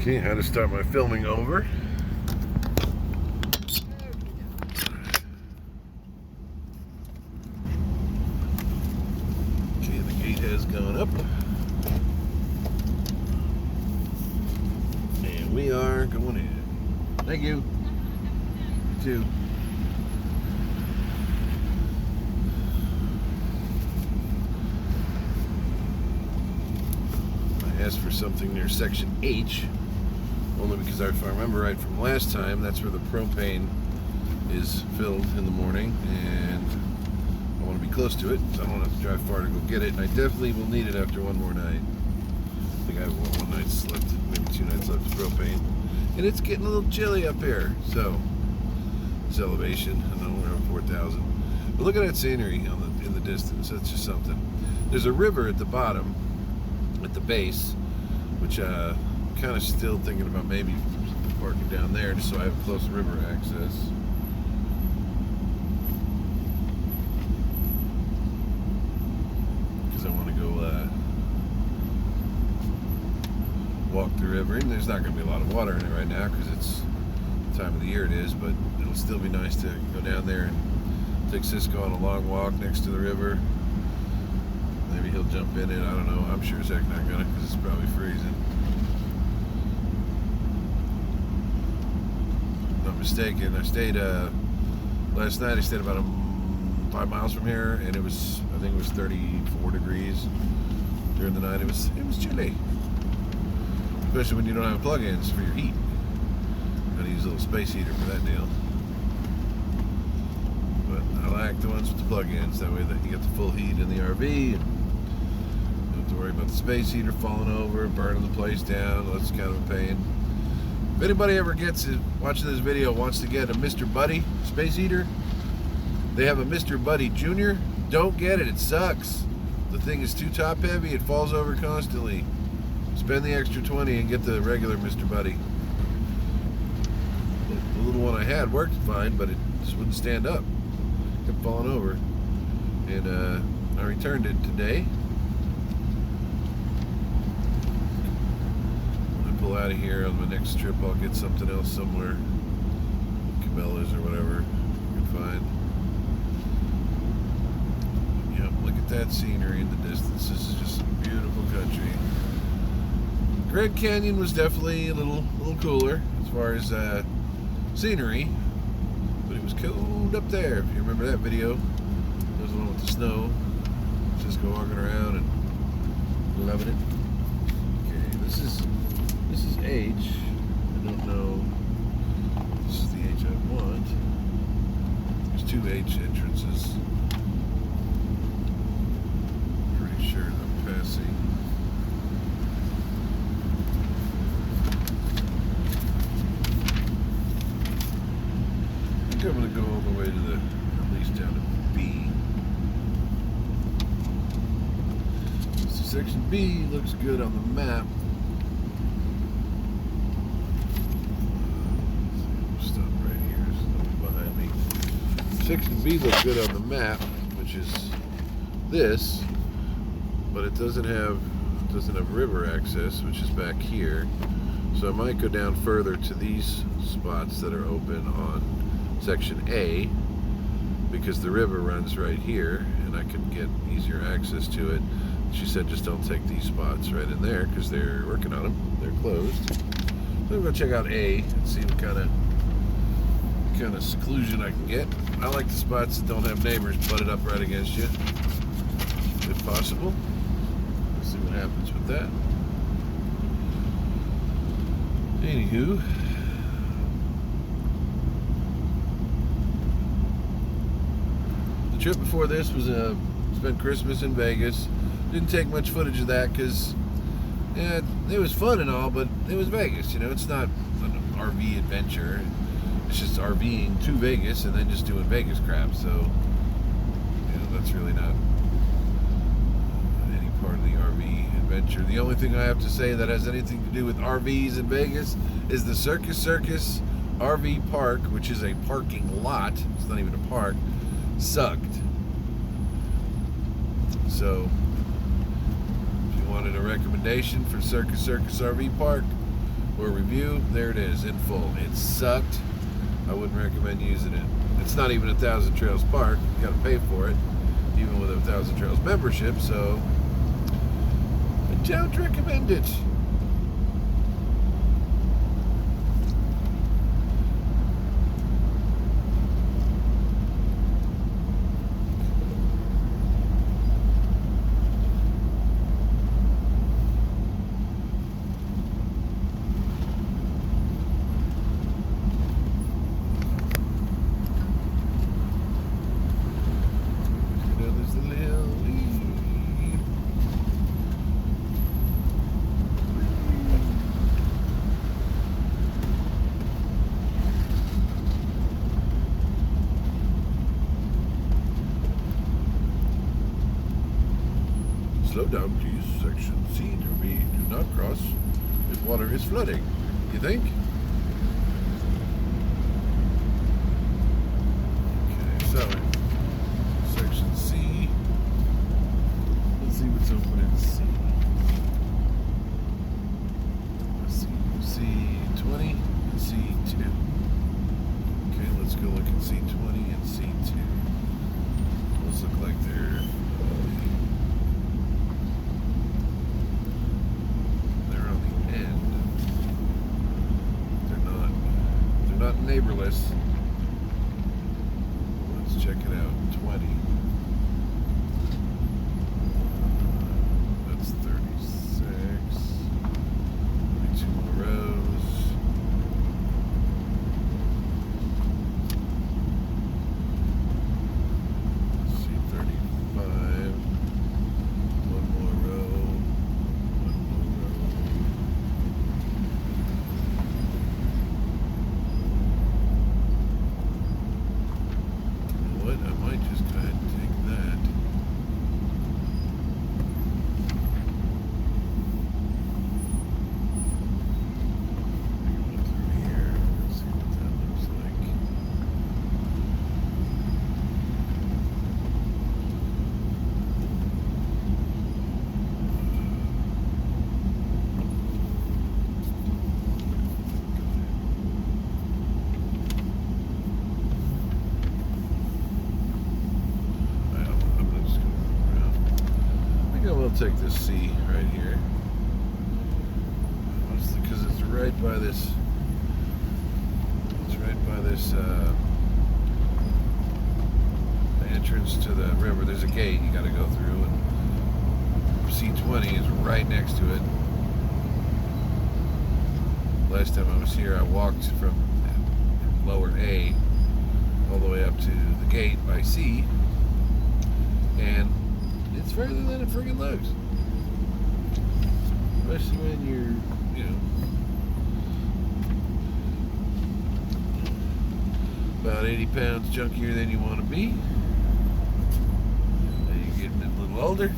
Okay, how to start my filming over. Okay, the gate has gone up. And we are going in. Thank you. You too. I asked for something near section H. Only because if I remember right from last time, that's where the propane is filled in the morning, and I want to be close to it, so I don't have to drive far to go get it. And I definitely will need it after one more night. I think I have one night's left, maybe 2 nights left of propane. And it's getting a little chilly up here, so it's elevation. I know we're on 4,000. But look at that scenery in the distance. That's just something. There's a river at the bottom, at the base, which kind of still thinking about maybe parking down there just so I have close river access. Because I want to go walk the river. And there's not going to be a lot of water in it right now because it's the time of the year it is, but it'll still be nice to go down there and take Cisco on a long walk next to the river. Maybe he'll jump in it, I don't know. I'm sure as heck not gonna because it's probably freezing. Not mistaken, I stayed last night. I stayed about 5 miles from here, and it was, I think it was 34 degrees during the night. It was chilly, especially when you don't have plug-ins for your heat. Gotta use a little space heater for that deal. But I like the ones with the plug-ins. That way that you get the full heat in the RV, and you don't have to worry about the space heater falling over, burning the place down. That's kind of a pain. If anybody ever gets it, watching this video, wants to get a Mr. Buddy space heater, they have a Mr. Buddy Junior. Don't get it. It sucks. The thing is too top heavy. It falls over constantly. Spend the extra 20 and get the regular Mr. Buddy. The little one I had worked fine, but it just wouldn't stand up. Kept falling over. And I returned it today. Out of here on my next trip, I'll get something else somewhere, Cabela's or whatever you can find. Yep, look at that scenery in the distance. This is just some beautiful country. Grand Canyon was definitely a little cooler as far as scenery, but it was cold up there. If you remember that video, that was the one with the snow. Just go walking around and loving it. Okay, this is H. I don't know. This is the H I want. There's 2 H entrances. Pretty sure I'm passing. I think I'm going to go all the way to at least down to B. So section B looks good on the map. Section B looks good on the map, which is this, but it doesn't have river access, which is back here. So I might go down further to these spots that are open on section A, because the river runs right here, and I can get easier access to it. She said just don't take these spots right in there because they're working on them. They're closed. So I'm gonna check out A and see what kind of seclusion I can get. I like the spots that don't have neighbors butted up right against you, if possible. Let's see what happens with that. Anywho, the trip before this was spent Christmas in Vegas. Didn't take much footage of that because it was fun and all, but it was Vegas. You know, it's not an RV adventure. It's just RVing to Vegas and then just doing Vegas crap. So, you know, that's really not any part of the RV adventure. The only thing I have to say that has anything to do with RVs in Vegas is the Circus RV park, which is a parking lot. It's not even a park. Sucked. So, if you wanted a recommendation for Circus RV park, or review. There it is in full. It sucked. I wouldn't recommend using it. It's not even 1,000 Trails Park. You got to pay for it, even with a 1,000 Trails membership. So I don't recommend it. Slow down, please. Section C to B. Do not cross if water is flooding. You think? Okay, so section C. Let's see what's open in C. C20 and C2. Okay, let's go look at C20 and C2. Those look like they're neighborless. Let's check it out. 20. That's 36. 22 more rows. Let's see, 35. One more row. One more row. I might just go ahead and take that. Go through here. Let's see what that looks like. We'll take this C right here. Because it's right by this. It's right by this entrance to the river. There's a gate you got to go through, and C20 is right next to it. Last time I was here, I walked from lower A all the way up to the gate by C, and it's further than it friggin' looks. Especially when you're, about 80 pounds junkier than you want to be. And you're getting a little older,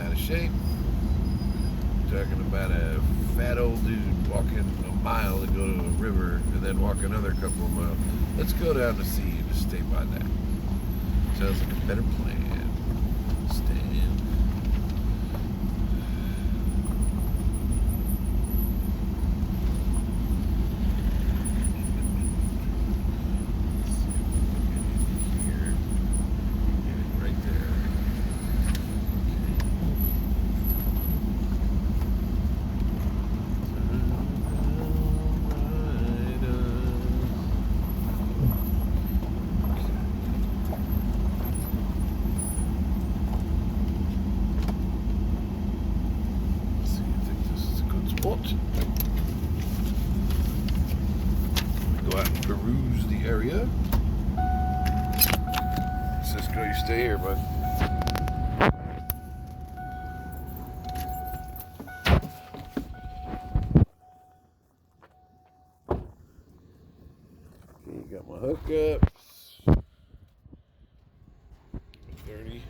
out of shape. You're talking about a fat old dude walking a mile to go to a river and then walk another couple of miles. Let's go down to sea and just stay by that. Sounds like a better plan. Go out and peruse the area. Cisco, you stay here, bud. Okay, got my hookups. 30.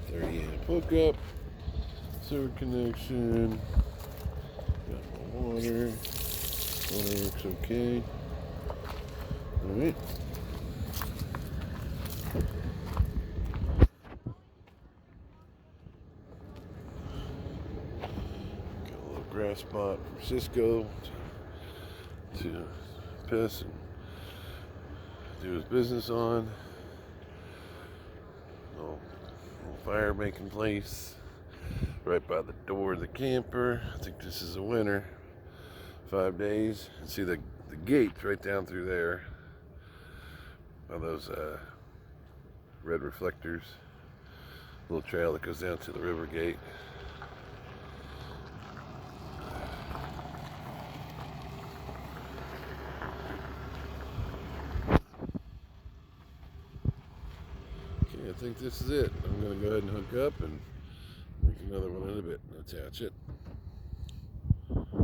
30 amp hookup. Sewer connection. Got my water. Water looks okay. Alright. a spot for Cisco to piss and do his business on. Little fire making place right by the door of the camper. I think this is a winter. 5 days. And see the gates right down through there. All those red reflectors. Little trail that goes down to the river gate. Okay, I think this is it. I'm going to go ahead and hook up and make another one in a bit and attach it.